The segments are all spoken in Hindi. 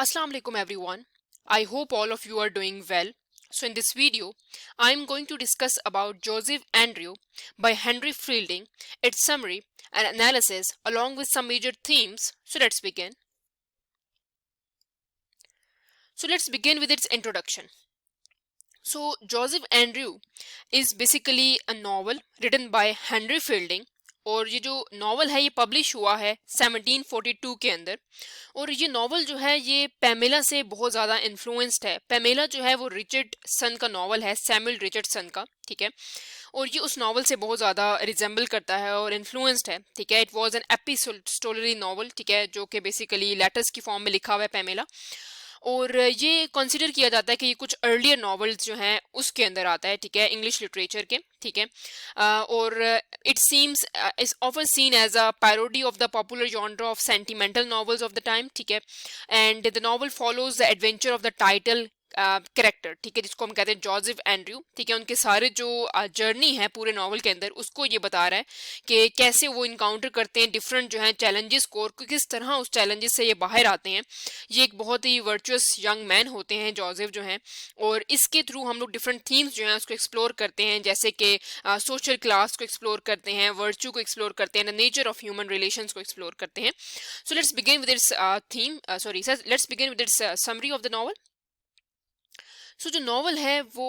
Assalamu alaikum everyone. I hope all of you are doing well. So in this video, I am going to discuss about Joseph Andrew by Henry Fielding, its summary and analysis along with some major themes. So let's begin. With its introduction. So Joseph Andrew is basically a novel written by Henry Fielding और ये जो नॉवल है ये पब्लिश हुआ है 1742 के अंदर। और ये नॉवल जो है ये पैमेला से बहुत ज़्यादा इन्फ्लुएंस्ड है। पैमेला जो है वो रिचर्डसन का नॉवल है, सैमुअल रिचर्डसन का, ठीक है। और ये उस नॉवल से बहुत ज़्यादा रिजेंबल करता है और इन्फ्लुएंस्ड है, ठीक है। It was an epistolary novel, ठीक है, जो कि बेसिकली लेटर्स की फॉर्म में लिखा हुआ है पैमेला। और ये कंसिडर किया जाता है कि ये कुछ अर्लियर नॉवेल्स जो हैं उसके अंदर आता है, ठीक है, इंग्लिश लिटरेचर के, ठीक है। और it seems is often seen as a parody of the popular genre of sentimental novels of the time, ठीक है। And the novel follows the adventure of the title character, ठीक है, जिसको हम कहते हैं जोसेफ एंड्रयू, ठीक है। उनके सारे जो जर्नी है पूरे नॉवल के अंदर उसको ये बता रहा है कि कैसे वो इनकाउंटर करते हैं डिफरेंट जो है चैलेंजेस को और किस तरह उस चैलेंजेस से ये बाहर आते हैं। ये एक बहुत ही वर्चुअस यंग मैन होते हैं जोसेफ जो हैं, और इसके थ्रू हम लोग डिफरेंट थीम्स जो हैं उसको एक्सप्लोर करते हैं, जैसे कि सोशल क्लास को एक्सप्लोर करते हैं, वर्च्यू को एक्सप्लोर करते हैं, the nature of human relations को एक्सप्लोर करते हैं। So let's begin with its let's begin with its summary of the novel. So जो नॉवल है वो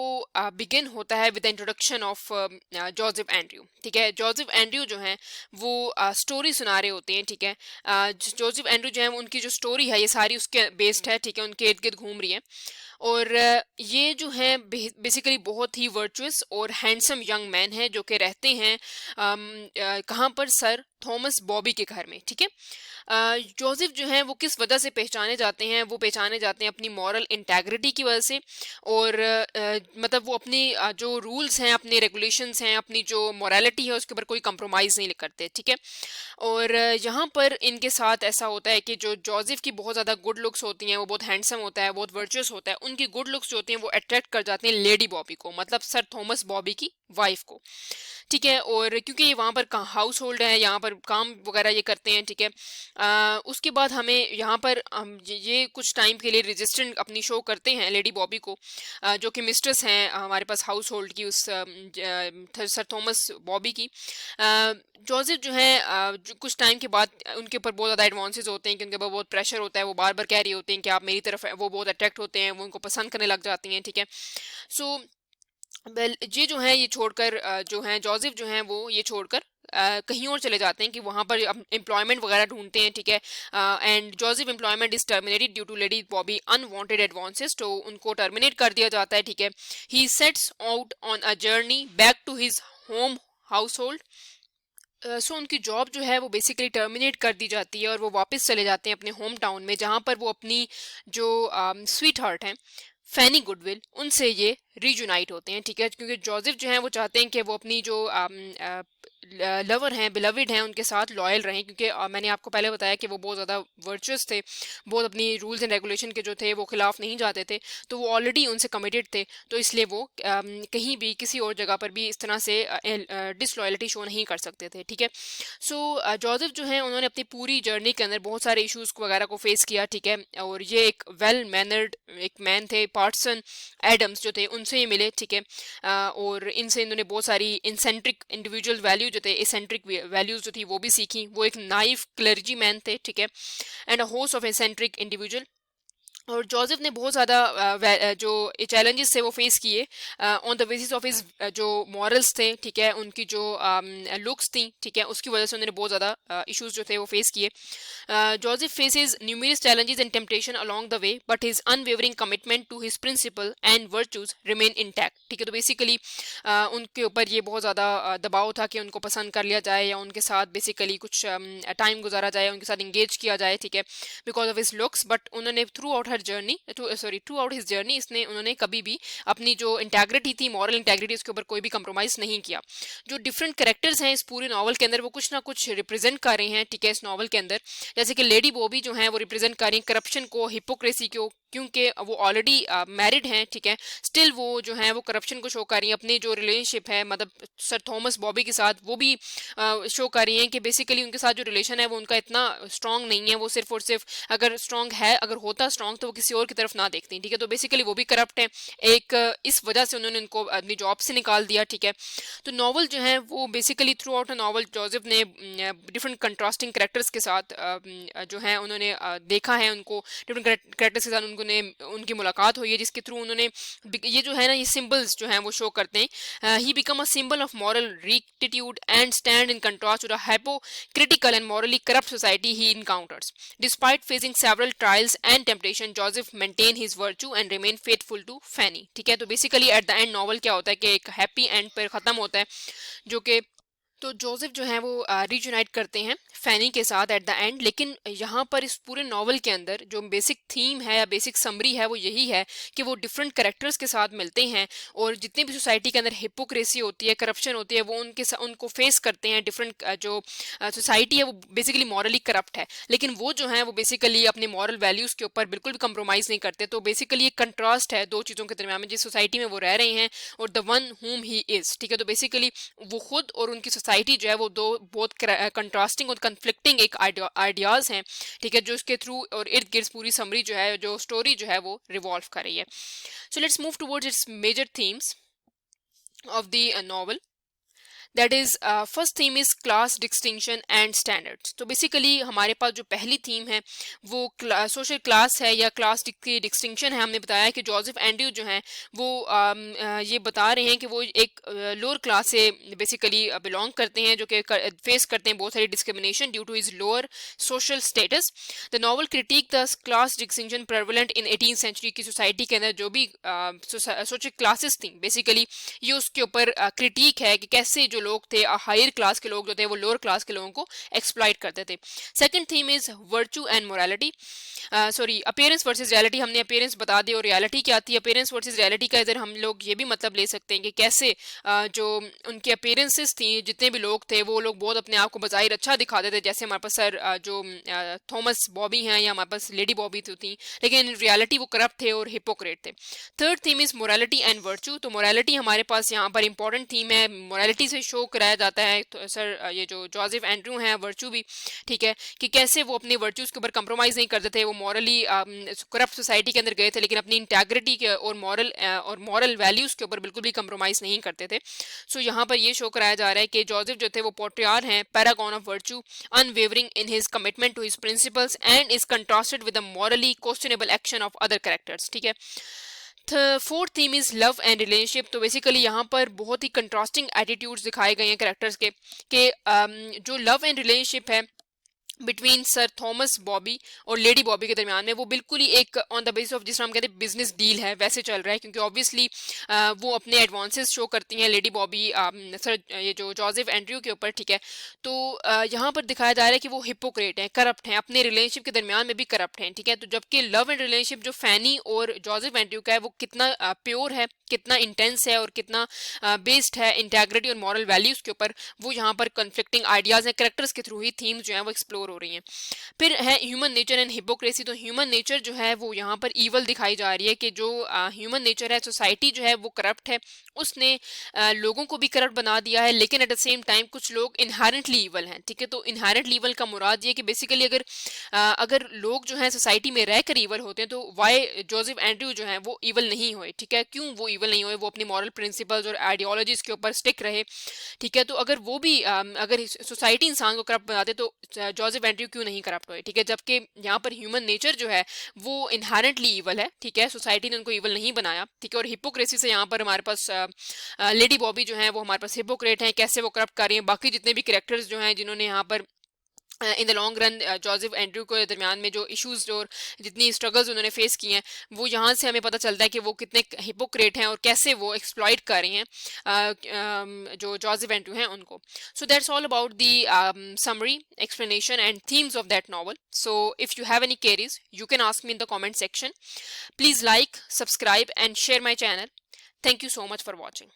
बिगिन होता है with the introduction of Joseph Andrew, ठीक है। जोसेफ एंड्रयू जो हैं वो स्टोरी सुना रहे होते हैं, ठीक है। जोसेफ एंड्रयू जो है उनकी जो स्टोरी है ये सारी उसके बेस्ड है, ठीक है, उनके इर्द गिर्द घूम रही है। और ये जो है बेसिकली बहुत ही वर्चुअस और हैंडसम यंग मैन है जो कि रहते हैं कहाँ पर, सर थॉमस बॉबी के घर में, ठीक है। जोसेफ जो हैं वो किस वजह से पहचाने जाते हैं, वो पहचाने जाते हैं अपनी मॉरल इंटेग्रिटी की वजह से। और मतलब वो अपनी जो रूल्स हैं, अपने रेगुलेशंस हैं, अपनी जो मॉरलिटी है उसके ऊपर कोई कंप्रोमाइज़ नहीं करते, ठीक है। और यहाँ पर इनके साथ ऐसा होता है कि जो जोसेफ की बहुत ज़्यादा गुड लुक्स होती हैं, वो बहुत हैंडसम होता है, बहुत वर्चुअस होता है, उनकी गुड लुक्स जो होती हैं वो अट्रैक्ट कर जाते हैं लेडी बॉबी को, मतलब सर थॉमस बॉबी की वाइफ को, ठीक है। और क्योंकि ये वहाँ पर हाउस होल्ड है, यहाँ पर काम वगैरह ये करते हैं, ठीक है। उसके बाद हमें यहाँ पर ये कुछ टाइम के लिए रेजिस्टेंट अपनी शो करते हैं लेडी बॉबी को, जो कि मिस्ट्रेस हैं हमारे पास हाउस होल्ड की, उस सर थॉमस बॉबी की। जोसेफ जो है कुछ टाइम के बाद उनके ऊपर बहुत ज़्यादा एडवांसेस होते हैं कि उनके ऊपर बहुत प्रेशर होता है, वो बार बार कह रही होती हैं कि आप मेरी तरफ, वो बहुत अट्रैक्ट होते हैं, वो उनको पसंद करने लग जाती हैं, ठीक है। सो वेल ये जो है ये छोड़कर जो हैं जोसेफ जो हैं वो ये छोड़कर कहीं और चले जाते हैं कि वहाँ पर एम्प्लॉयमेंट वगैरह ढूंढते हैं, ठीक है। And Joseph employment is terminated due to lady Booby unwanted advances, तो उनको टर्मिनेट कर दिया जाता है, ठीक है। He sets out on a journey back to his home household. So उनकी जॉब जो है वो बेसिकली टर्मिनेट कर दी जाती है और वो वापस चले जाते हैं अपने होम टाउन में, जहाँ पर वो अपनी जो स्वीट हार्ट हैं फैनी गुडविल उनसे ये रीजुनाइट होते हैं, ठीक है। क्योंकि जोसेफ जो हैं वो चाहते हैं कि वो अपनी जो लवर हैं, बिलविड हैं, उनके साथ लॉयल रहें, क्योंकि मैंने आपको पहले बताया कि वो बहुत ज़्यादा वर्चुअस थे, बहुत अपनी रूल्स एंड रेगुलेशन के जो थे वो खिलाफ नहीं जाते थे, तो वो ऑलरेडी उनसे कमिटेड थे, तो इसलिए वो कहीं भी किसी और जगह पर भी इस तरह से डिसलॉयलिटी शो नहीं कर सकते थे, ठीक है। सो जोसेफ जो हैं उन्होंने अपनी पूरी जर्नी के अंदर बहुत सारे इशूज़ वगैरह को फेस किया, ठीक है। और ये एक वेल मैनर्ड एक मैन थे, पार्सन एडम्स जो थे उनसे ही मिले, ठीक है। और इनसे इन्होंने बहुत सारी इंसेंट्रिक इंडिविजुअल वैल्यू जो थे, एसेंट्रिक वैल्यूज जो थी वो भी सीखी। वो एक नाइफ क्लर्जी मैन थे, ठीक है, and a host of eccentric individual. और जोसेफ ने बहुत ज़्यादा जो चैलेंजेस थे वो फेस किए on the basis of his जो मॉरल्स थे, ठीक है, उनकी जो लुक्स थी, ठीक है, उसकी वजह से उन्होंने बहुत ज़्यादा इश्यूज जो थे वो फेस किए। Joseph faces numerous challenges and temptation along the way, but his unwavering commitment to his principle and virtues remain intact, ठीक है। तो बेसिकली उनके ऊपर ये बहुत ज़्यादा दबाव था कि उनको पसंद कर लिया जाए या उनके साथ बेसिकली कुछ टाइम गुजारा जाए, उनके साथ इंगेज किया जाए, ठीक है, because of his looks. But उन्होंने थ्रू आउट हिज जर्नी इसने उन्होंने कभी भी अपनी जो इंटेग्रिटी थी, मॉरल इंटेग्रिटी, उसके ऊपर कोई भी कंप्रोमाइज नहीं किया। जो डिफरेंट कैरेक्टर्स हैं इस पूरे नॉवल के अंदर वो कुछ ना कुछ रिप्रेजेंट कर रहे हैं, ठीक है, इस नॉवल के अंदर। जैसे कि लेडी बॉबी जो हैं वो रिप्रेजेंट कर रही हैं करप्शन को, हिपोक्रेसी को, क्योंकि वो ऑलरेडी मैरिड हैं, ठीक है, स्टिल वो जो है वो करप्शन को शो कर रही हैं। अपनी जो रिलेशनशिप है मतलब सर थॉमस बॉबी के साथ, वो भी शो कर रही हैं कि बेसिकली उनके साथ जो रिलेशन है वो उनका इतना स्ट्रांग नहीं है। वो सिर्फ और सिर्फ अगर स्ट्रांग है, अगर होता स्ट्रांग तो वो किसी और की तरफ ना देखती, ठीक है। तो बेसिकली वो भी करप्ट है, एक इस वजह से उन्होंने उनको अपनी जॉब से निकाल दिया, ठीक है। तो नॉवल जो है वो basically through out a novel Joseph ने डिफरेंट कंट्रास्टिंग कैरेक्टर्स के साथ जो है उन्होंने देखा है, उनको डिफरेंट कैरेक्टर्स के साथ उन्होंने उनकी मुलाकात हुई है, जिसके थ्रू उन्होंने ये जो है ना ये सिंबल्स जो हैं वो शो करते हैं। He become a symbol of moral rectitude and stand in contrast to the hypocritical and morally corrupt society he encounters. Despite facing several trials and temptation, Joseph maintained his virtue and remained faithful to Fanny. ठीक है, तो basically at the end novel क्या होता है कि एक हैप्पी एंड पर ख़त्म होता है, जो कि तो जोसेफ जो है वो रीयूनाइट करते हैं फैनी के साथ एट द एंड। लेकिन यहाँ पर इस पूरे नॉवल के अंदर जो बेसिक थीम है या बेसिक समरी है वो यही है कि वो डिफरेंट कैरेक्टर्स के साथ मिलते हैं और जितनी भी सोसाइटी के अंदर हिपोक्रेसी होती है, करप्शन होती है, वो उनको फेस करते हैं। डिफरेंट जो सोसाइटी है वो बेसिकली मॉरली करप्ट है, लेकिन वो जो है वो बेसिकली अपने मॉरल वैल्यूज़ के ऊपर बिल्कुल भी कंप्रोमाइज़ नहीं करते। तो बेसिकली एक कंट्रास्ट है दो चीज़ों के दरमियान में, जिस सोसाइटी में वो रह रहे हैं और द वन हुम ही इज़, ठीक है। तो बेसिकली वो खुद और उनकी सोसाइटी जो है वो दो बहुत कंट्रास्टिंग और कन्फ्लिक्टिंग एक आइडियाज हैं, ठीक है, जो उसके थ्रू और इर्द गिर्द पूरी समरी जो है, जो स्टोरी जो है वो रिवॉल्व कर रही है। So let's move towards its major themes of the novel. That is first theme is class distinction and standards. तो बेसिकली हमारे पास जो पहली थीम है वो सोशल क्लास है या क्लास की डिस्टिंक्शन है। हमने बताया कि जोसेफ एंड्रयू जो हैं वो ये बता रहे हैं कि वो एक लोअर क्लास से बेसिकली बिलोंग करते हैं, जो कि फेस करते हैं बहुत सारी discrimination due to his lower social status. The novel critique the class distinction prevalent in 18th century की सोसाइटी के अंदर जो भी सोशल क्लासेस थी, बेसिकली ये उसके ऊपर क्रिटिक है कि कैसे जो लोग थे हायर क्लास के लोग जो थे वो लोअर क्लास के लोगों को एक्सप्लॉइट करते थे। Second theme is virtue and morality, sorry appearance versus reality. हमने अपीयरेंस बता दी और रियलिटी क्या थी। अपीयरेंस वर्सेस रियलिटी का इधर हम लोग ये भी मतलब ले सकते हैं कि कैसे जो उनकी अपीयरेंसेस थी, जितने भी लोग थे वो लोग बहुत अपने आप को बज़ाहिर अच्छा दिखाते थे, जैसे हमारे पास सर जो थॉमस बॉबी हैं या हमारे पास लेडी बॉबी थी, लेकिन इन रियलिटी वो करप्ट थे और हिपोक्रेट थे। Third theme is morality and virtue. तो मोरालिटी हमारे पास यहाँ पर इंपॉर्टेंट थीम है, मोरालिटी से शो कराया जाता है तो सर ये जो जोसेफ एंड्रयू हैं वर्चू भी, ठीक है, कि कैसे वो अपनी वर्चूज के ऊपर कंप्रोमाइज़ नहीं करते थे। वो मॉरली करप्ट सोसाइटी के अंदर गए थे लेकिन अपनी इंटेग्रिटी के और मॉरल वैल्यूज़ के ऊपर बिल्कुल भी कंप्रोमाइज़ नहीं करते थे। सो यहाँ पर ये शो कराया जा रहा है कि जोसेफ जो थे वो पोर्ट्रियार हैं, paragon of virtue, unwavering in his commitment to his principles and is contrasted with the morally questionable action of other characters, ठीक है। Fourth theme is love and relationship. तो बेसिकली यहाँ पर बहुत ही कंट्रास्टिंग एटीट्यूड्स दिखाए गए हैं कैरेक्टर्स के कि जो लव एंड रिलेशनशिप है बिटवीन सर थॉमस बॉबी और लेडी बॉबी के दरमियान में वो बिल्कुल ही एक ऑन द बेसिस ऑफ जिस हम कहते हैं बिजनेस डील है वैसे चल रहा है, क्योंकि ऑब्वियसली वो अपने एडवांसेस शो करती हैं लेडी बॉबी सर ये जो जोसेफ एंड्रयू के ऊपर, ठीक है। तो यहाँ पर दिखाया जा रहा है कि वो हिपोक्रेट हैं, करप्ट हैं, अपने रिलेशनशिप के दरमियान में भी करप्ट हैं, ठीक है। तो जबकि लव एंड रिलेशनशिप जो फैनी और जोसेफ एंड्रयू का है वो कितना प्योर है, कितना इंटेंस है और कितना बेस्ड है इंटेग्रिटी और मॉरल वैल्यूज़ के ऊपर, वो यहाँ पर कन्फ्लिक्टिंग आइडियाज़ हैं कैरेक्टर्स के थ्रू ही थीम्स जो हैं वो एक्सप्लोर हो रही हैं। फिर है ह्यूमन नेचर एंड हिपोक्रेसी। तो ह्यूमन नेचर जो है वो यहाँ पर ईवल दिखाई जा रही है कि जो ह्यूमन नेचर है, सोसाइटी जो है वो करप्ट है, उसने लोगों को भी करप्ट बना दिया है, लेकिन एट द सेम टाइम कुछ लोग इनहेरेंटली ईवल हैं, ठीक है। तो इनहेरेंटली ईवल का मुराद ये कि बेसिकली अगर लोग जो हैं सोसाइटी में रहकर ईवल होते हैं तो वाई जोसेफ एंड्रयू जो है वो ईवल नहीं हुए, ठीक है। क्यों वो ईवल नहीं हुए? वो अपनी मॉरल प्रिंसिपल्स और आइडियोलॉजीज के ऊपर स्टिक रहे, ठीक है। तो अगर वो भी अगर सोसाइटी इंसान को करप्ट बनाते तो जोसेफ एंड्रयू क्यों नहीं करप्ट हुए, ठीक है। जबकि यहाँ पर ह्यूमन नेचर जो है वो इनहेरेंटली ईवल है, ठीक है, सोसाइटी ने उनको ईवल नहीं बनाया, ठीक है। और हिपोक्रेसी से यहाँ पर हमारे पास लेडी बॉबी जो है वो हमारे पास हिपोक्रेट हैं, कैसे वो करप्ट कर रही हैं। बाकी जितने भी कैरेक्टर्स जो हैं जिन्होंने यहाँ पर in the long run Joseph Andrew के दरमियान में जो इश्यूज और जितनी स्ट्रगल्स उन्होंने फेस किए हैं, वो यहाँ से हमें पता चलता है कि वो कितने हिपोक्रेट हैं और कैसे वो एक्सप्लॉइट कर रही हैं जो जोसेफ एंड्रयू हैं उनको। So that's all about the summary explanation and themes of that novel. So if you have any queries you can ask me in the comment section. Please like, subscribe and share my channel. Thank you so much for watching.